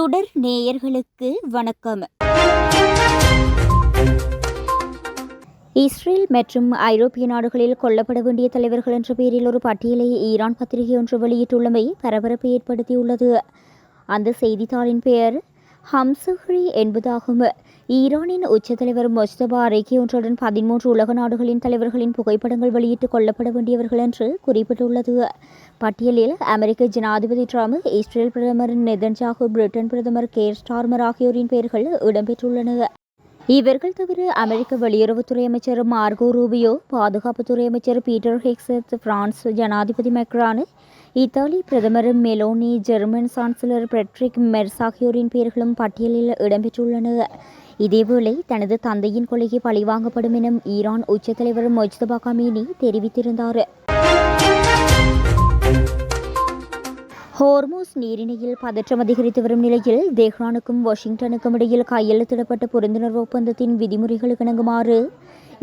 சுடர் நேயர்களுக்கு வணக்கம். இஸ்ரேல் மற்றும் ஐரோப்பிய நாடுகளில் கொல்லப்பட வேண்டிய தலைவர்கள் என்ற பெயரில் ஒரு பட்டியலை ஈரான் பத்திரிகை ஒன்று வெளியிட்டுள்ளமை பரபரப்பை ஏற்படுத்தியுள்ளது. அந்த செய்தித்தாளின் பெயர் ஹம்சஹ்ரி என்பதாகும். ஈரானின் உச்ச தலைவர் மொஜ்தபா அறிக்கை ஒன்றுடன் 13 உலக நாடுகளின் தலைவர்களின் புகைப்படங்கள் வெளியிட்டு கொல்லப்பட வேண்டியவர்கள் என்று குறிப்பிட்டுள்ளது. பட்டியலில் அமெரிக்க ஜனாதிபதி ட்ரம்ப், இஸ்ரேல் பிரதமர் நெதன்யாகு, பிரிட்டன் பிரதமர் கேர் ஸ்டார்மர் ஆகியோரின் பெயர்கள் இடம்பெற்றுள்ளன. இவர்கள் தவிர அமெரிக்க வெளியுறவுத்துறை அமைச்சர் மார்கோ ரூபியோ, பாதுகாப்புத்துறை அமைச்சர் பீட்டர் ஹெக்ஸத், பிரான்ஸ் ஜனாதிபதி மெக்ரான், இத்தாலி பிரதமர் Meloni, German chancellor Friedrich Merz ஆகியோரின் பெயர்களும் பட்டியலில் இடம்பெற்றுள்ளன. இதேவேளை தனது தந்தையின் கொலைக்கு பழிவாங்கப்படும் என ஈரான் உச்ச தலைவர் மொஜ்தபா கமீனி தெரிவித்திருந்தார். ஹோர்மூஸ் நீரிணையில் பதற்றம் அதிகரித்து வரும் நிலையில் தெஹ்ரானுக்கும் வாஷிங்டனுக்கும் இடையில் கையெழுத்திடப்பட்ட புரிந்துணர்வு ஒப்பந்தத்தின் விதிமுறைகளுக்கு இணங்குமாறு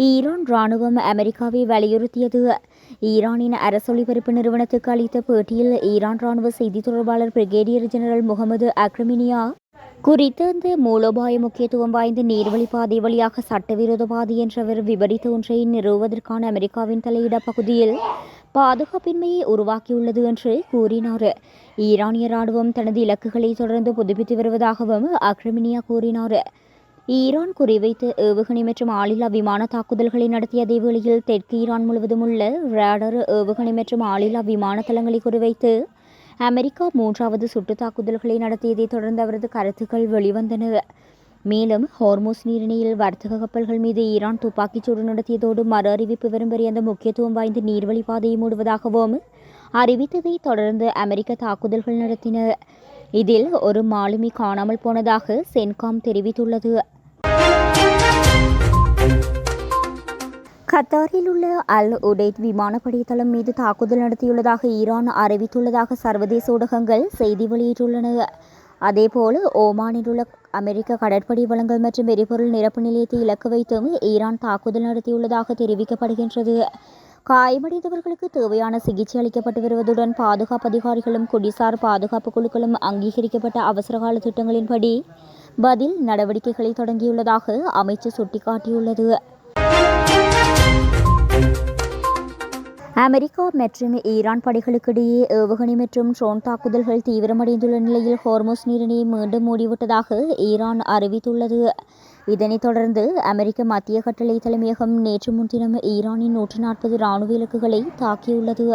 ஈரான் ராணுவம் அமெரிக்காவை வலியுறுத்தியது. ஈரானின் அரசொலிபரப்பு நிறுவனத்துக்கு அளித்த பேட்டியில் ஈரான் ராணுவ செய்தி தொடர்பாளர் பிரிகேடியர் ஜெனரல் முகமது அக்ரமினியா குறித்த அந்த மூலோபாய முக்கியத்துவம் வாய்ந்த நீர்வழிப்பாதை வழியாக சட்டவிரோத பாதை என்றவர் விபரீத ஒன்றை நிறுவுவதற்கான அமெரிக்காவின் தலையிட பகுதியில் பாதுகாப்பின்மையை உருவாக்கியுள்ளது என்று கூறினார். ஈரானிய ராணுவம் தனது இலக்குகளை தொடர்ந்து புதுப்பித்து வருவதாகவும் அக்ரமினியா கூறினார். ஈரான் குறிவைத்து ஏவுகணை மற்றும் ஆளில்லா விமான தாக்குதல்களை நடத்திய அதே வேளையில் தெற்கு ஈரான் முழுவதும் உள்ள ரேடர் ஏவுகணை மற்றும் ஆளில்லா விமான தளங்களை குறிவைத்து அமெரிக்கா 3வது சுட்டு தாக்குதல்களை நடத்தியதை தொடர்ந்து அவரது கருத்துக்கள் வெளிவந்தன. மேலும் ஹோர்மூஸ் நீரிணையில் வர்த்தக கப்பல்கள் மீது ஈரான் துப்பாக்கிச்சூடு நடத்தியதோடு மறு அறிவிப்பு வரும் வரை அந்த முக்கியத்துவம் வாய்ந்த நீர்வழி பாதையை மூடுவதாகவும் அறிவித்ததை தொடர்ந்து அமெரிக்க தாக்குதல்கள் நடத்தின. இதில் ஒரு மாலுமி காணாமல் போனதாக சென்காம் தெரிவித்துள்ளது. கத்தாரில் உள்ள அல் உடைத் விமானப்படை தளம் மீது தாக்குதல் நடத்தியுள்ளதாக ஈரான் அறிவித்துள்ளதாக சர்வதேச ஊடகங்கள் செய்தி வெளியிட்டுள்ளன. அதேபோல் ஓமானில் உள்ள அமெரிக்க கடற்படை வளங்கள் மற்றும் எரிபொருள் நிரப்பு நிலையத்தை இலக்கு வைத்தும் ஈரான் தாக்குதல் நடத்தியுள்ளதாக தெரிவிக்கப்படுகின்றது. காயமடைந்தவர்களுக்கு தேவையான சிகிச்சை அளிக்கப்பட்டு வருவதுடன் பாதுகாப்பு அதிகாரிகளும் குடிசார் பாதுகாப்பு குழுக்களும் அங்கீகரிக்கப்பட்ட அவசரகால திட்டங்களின்படி பதில் நடவடிக்கைகளை தொடங்கியுள்ளதாக அமைச்சு சுட்டிக்காட்டியுள்ளது. அமெரிக்கா மற்றும் ஈரான் படைகளுக்கிடையே ஏவுகணை மற்றும் ட்ரோன் தாக்குதல்கள் தீவிரமடைந்துள்ள நிலையில் ஹோர்மூஸ் நீரிணையை மீண்டும் மூடிவிட்டதாக ஈரான் அறிவித்துள்ளது. இதனைத் தொடர்ந்து அமெரிக்க மத்திய கட்டளை தலைமையகம் நேற்று முன்தினம் ஈரானின் 140 இராணுவ இலக்குகளை தாக்கியுள்ளது.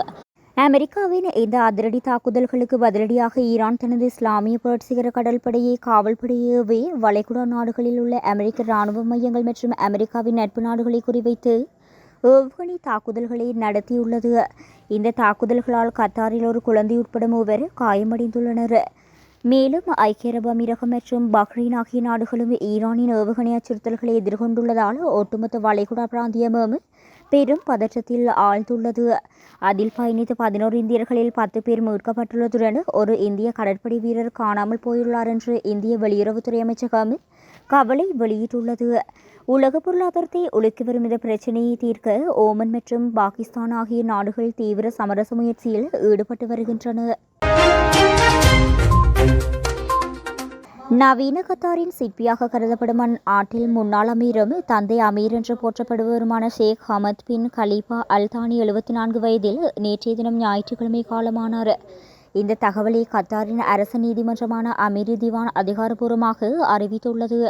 அமெரிக்காவின் இந்த அதிரடி தாக்குதல்களுக்கு பதிலடியாக ஈரான் தனது இஸ்லாமிய புரட்சிகர கடற்படையை காவல்படையவே வளைகுடா நாடுகளில் உள்ள அமெரிக்க இராணுவ மையங்கள் மற்றும் அமெரிக்காவின் நட்பு நாடுகளை குறிவைத்து ஏவுகணை தாக்குதல்களை நடத்தியுள்ளது. இந்த தாக்குதல்களால் கத்தாரில் ஒரு குழந்தை உட்பட 3 காயமடைந்துள்ளனர். மேலும் ஐக்கிய அரபு அமீரகம் மற்றும் பஹ்ரைன் ஆகிய நாடுகளும் ஈரானின் ஏவுகணை அச்சுறுத்தல்களை எதிர்கொண்டுள்ளதால் ஒட்டுமொத்த வளைகுடா பிராந்தியமும் பெரும் பதற்றத்தில் ஆழ்ந்துள்ளது. அதில் பயணித்த 11 இந்தியர்களில் 10 பேர் மீட்கப்பட்டுள்ளதுடன் ஒரு இந்திய கடற்படை வீரர் காணாமல் போயுள்ளார் என்று இந்திய வெளியுறவுத்துறை அமைச்சகம் கவலை வெளியிட்டுள்ளது. உலக பொருளாதாரத்தை உலுக்கி வரும் இந்த பிரச்சினையை தீர்க்க ஓமன் மற்றும் பாகிஸ்தான் ஆகிய நாடுகள் தீவிர சமரச முயற்சியில் ஈடுபட்டு வருகின்றன. நவீன கத்தாரின் சிற்பியாக கருதப்படும் ஆட்டில் முன்னாள் அமீரும் தந்தை அமீர் என்று போற்றப்படுபவருமான ஷேக் ஹமத் பின் கலீஃபா அல் தானி 74 வயதில் நேற்றைய தினம் ஞாயிற்றுக்கிழமை காலமானார். இந்த தகவலை கத்தாரின் அரச நீதிமன்றமான அமீர் திவான் அதிகாரப்பூர்வமாக அறிவித்துள்ளது.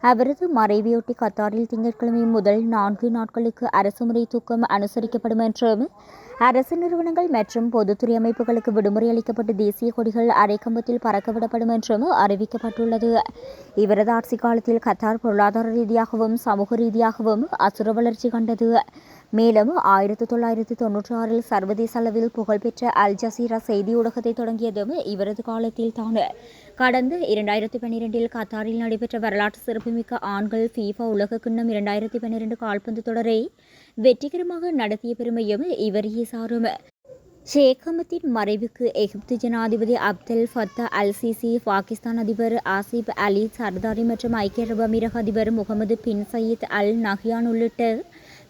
அவரது மறைவையொட்டி கத்தாரில் திங்கட்கிழமை முதல் 4 நாட்களுக்கு அரசுமுறை தூக்கம் அனுசரிக்கப்படும் என்றும் அரசு நிறுவனங்கள் மற்றும் பொதுத்துறை அமைப்புகளுக்கு விடுமுறை அளிக்கப்பட்டு தேசிய கொடிகள் அரைக்கம்பத்தில் பறக்கவிடப்படும் என்றும் அறிவிக்கப்பட்டுள்ளது. இவரது ஆட்சி காலத்தில் கத்தார் பொருளாதார ரீதியாகவும் சமூக ரீதியாகவும் அசுர வளர்ச்சி கண்டது. மேலும் 1996 சர்வதேச அளவில் புகழ்பெற்ற அல் ஜசீரா செய்தி ஊடகத்தை தொடங்கியதும் இவரது காலத்தில் தான். கடந்த 2012 கத்தாரில் நடைபெற்ற வரலாற்று சிறப்புமிக்க ஆண்கள் ஃபீஃபா உலகக்கிண்ணம் 2012 கால்பந்து தொடரை வெற்றிகரமாக நடத்திய பெருமையும் இவரையே சாரும். ஷேக் ஹமத்தின் மறைவுக்கு எகிப்து ஜனாதிபதி Abdel Fatah al Sisi, Pakistan அதிபர் ஆசிப் அலி சர்தாரி மற்றும் ஐக்கிய அரபு அமீரக அதிபர் முகமது பின் சயீத் அல் நஹ்யான் உள்ளிட்ட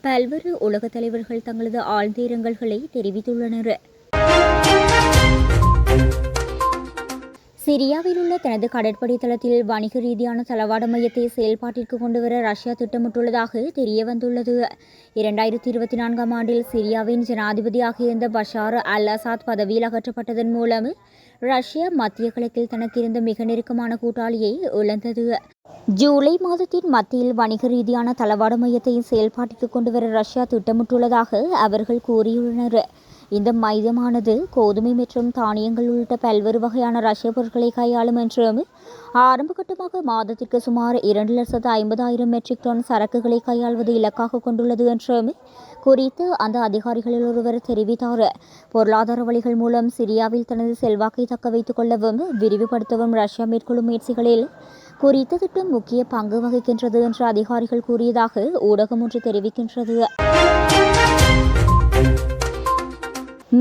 பல்வேறு உலக தலைவர்கள் தங்களது ஆழ்ந்த இரங்கல்களை தெரிவித்துள்ளனர். சிரியாவில் உள்ள தனது கடற்படை தளத்தில் வணிக ரீதியான தளவாட மையத்தை செயல்பாட்டிற்கு கொண்டுவர ரஷ்யா திட்டமிட்டுள்ளதாக தெரியவந்துள்ளது. 2024 ஆண்டில் சிரியாவின் ஜனாதிபதியாக இருந்த பஷார் அல் அசாத் பதவியில் அகற்றப்பட்டதன் மூலம் ரஷ்யா மத்திய கிழக்கில் தனக்கு இருந்த மிக நெருக்கமான கூட்டாளியை இழந்தது. ஜூலை மாதத்தின் மத்தியில் வணிக ரீதியான தளவாட மையத்தை செயல்பாட்டிற்கு கொண்டுவர ரஷ்யா திட்டமிட்டுள்ளதாக அவர்கள் கூறியுள்ளனர். இந்த மையமானது கோதுமை மற்றும் தானியங்கள் உள்ளிட்ட பல்வேறு வகையான ரஷ்ய பொருட்களை கையாளும் என்றும் ஆரம்பகட்டமாக மாதத்திற்கு சுமார் 2,50,000 மெட்ரிக் டன் சரக்குகளை கையாள்வதை இலக்காக கொண்டுள்ளது என்றும் குறித்து அந்த அதிகாரிகளில் ஒருவர் தெரிவித்தார். பொருளாதார வழிகள் மூலம் சிரியாவில் தனது செல்வாக்கை தக்க வைத்துக் கொள்ளவும் விரிவுபடுத்தவும் ரஷ்யா மேற்கொள்ளும் முயற்சிகளில் குறித்த திட்டம் முக்கிய பங்கு வகிக்கின்றது என்று அதிகாரிகள் கூறியதாக ஊடகம் ஒன்று தெரிவிக்கின்றது.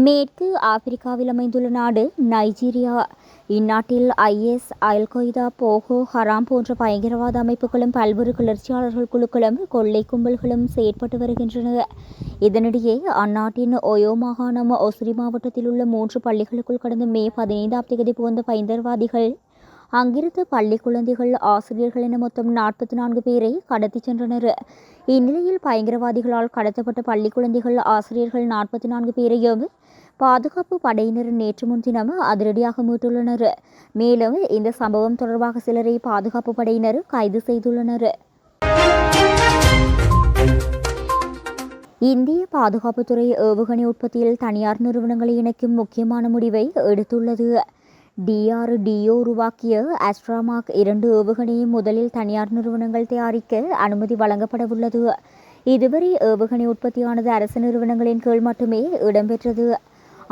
மேற்கு ஆப்பிரிக்காவில் அமைந்துள்ள நாடு நைஜீரியா. இந்நாட்டில் IS, அல்-கொய்தா, போகோ ஹராம் போன்ற பயங்கரவாத அமைப்புகளும் பல்வேறு கிளர்ச்சியாளர்கள் குழுக்களும் கொள்ளை கும்பல்களும் செயற்பட்டு வருகின்றன. இதனிடையே அந்நாட்டின் ஒயோ மாகாணம் ஒசுரி மாவட்டத்தில் உள்ள 3 பள்ளிகளுக்குள் கடந்த மே 15ஆம் தேதி புகுந்த பயங்கரவாதிகள் அங்கிருந்து பள்ளி குழந்தைகள், ஆசிரியர்கள் என மொத்தம் 44 பேரை கடத்திச் சென்றனர். இந்நிலையில் பயங்கரவாதிகளால் கடத்தப்பட்ட பள்ளி குழந்தைகள், ஆசிரியர்கள் 44 பேரையும் பாதுகாப்பு படையினர் நேற்று முன்தினம் அதிரடியாக மீட்டுள்ளனர். மேலும் இந்த சம்பவம் தொடர்பாக சிலரை பாதுகாப்பு படையினர் கைது செய்துள்ளனர். இந்திய பாதுகாப்புத்துறை ஏவுகணை உற்பத்தியில் தனியார் நிறுவனங்களை இணைக்கும் முக்கியமான முடிவை எடுத்துள்ளது. DRDO உருவாக்கிய அஸ்ட்ராமார்க் 2 ஏவுகணையை முதலில் தனியார் நிறுவனங்கள் தயாரிக்க அனுமதி வழங்கப்படவுள்ளது. இதுவரை ஏவுகணை உற்பத்தியானது அரசு நிறுவனங்களின் கீழ் மட்டுமே இடம்பெற்றது.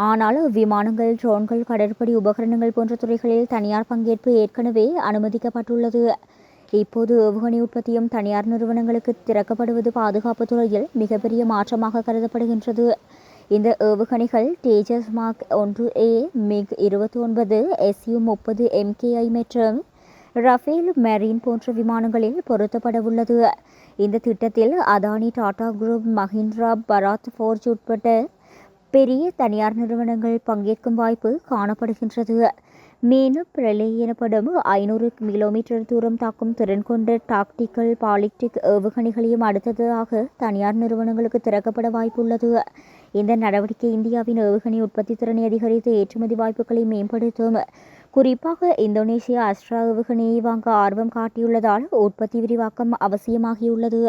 ஆனால் விமானங்கள், ட்ரோன்கள், கடற்படை உபகரணங்கள் போன்ற துறைகளில் தனியார் பங்கேற்பு ஏற்கனவே அனுமதிக்கப்பட்டுள்ளது. இப்போது ஏவுகணை உற்பத்தியும் தனியார் நிறுவனங்களுக்கு திறக்கப்படுவது பாதுகாப்புத் துறையில் மிகப்பெரிய மாற்றமாக கருதப்படுகின்றது. இந்த ஏவுகணைகள் Tejas mark 1A, MiG-29, Su-30 MKI மற்றும் ரஃபேல் மெரீன் போன்ற விமானங்களில் பொருத்தப்படவுள்ளது. இந்த திட்டத்தில் அதானி, டாடா குரூப், மஹிந்திரா, பராத் ஃபோர்ஜ் உட்பட்ட பெரிய தனியார் நிறுவனங்கள் பங்கேற்கும் வாய்ப்பு காணப்படுகின்றது. மேலும் பிரலே எனப்படும் 500 கிலோமீட்டர் தூரம் தாக்கும் திறன் கொண்ட டாக்டிக்கல் பாலிஸ்டிக் ஏவுகணைகளையும் அடுத்ததாக தனியார் நிறுவனங்களுக்கு திறக்கப்பட வாய்ப்புள்ளது. இந்த நடவடிக்கை இந்தியாவின் ஏவுகணை உற்பத்தி திறனை அதிகரித்து ஏற்றுமதி வாய்ப்புகளை மேம்படுத்தும். குறிப்பாக இந்தோனேசியா அஸ்ட்ரா ஏவுகணையை வாங்க ஆர்வம் காட்டியுள்ளதால் உற்பத்தி விரிவாக்கம் அவசியமாகியுள்ளது.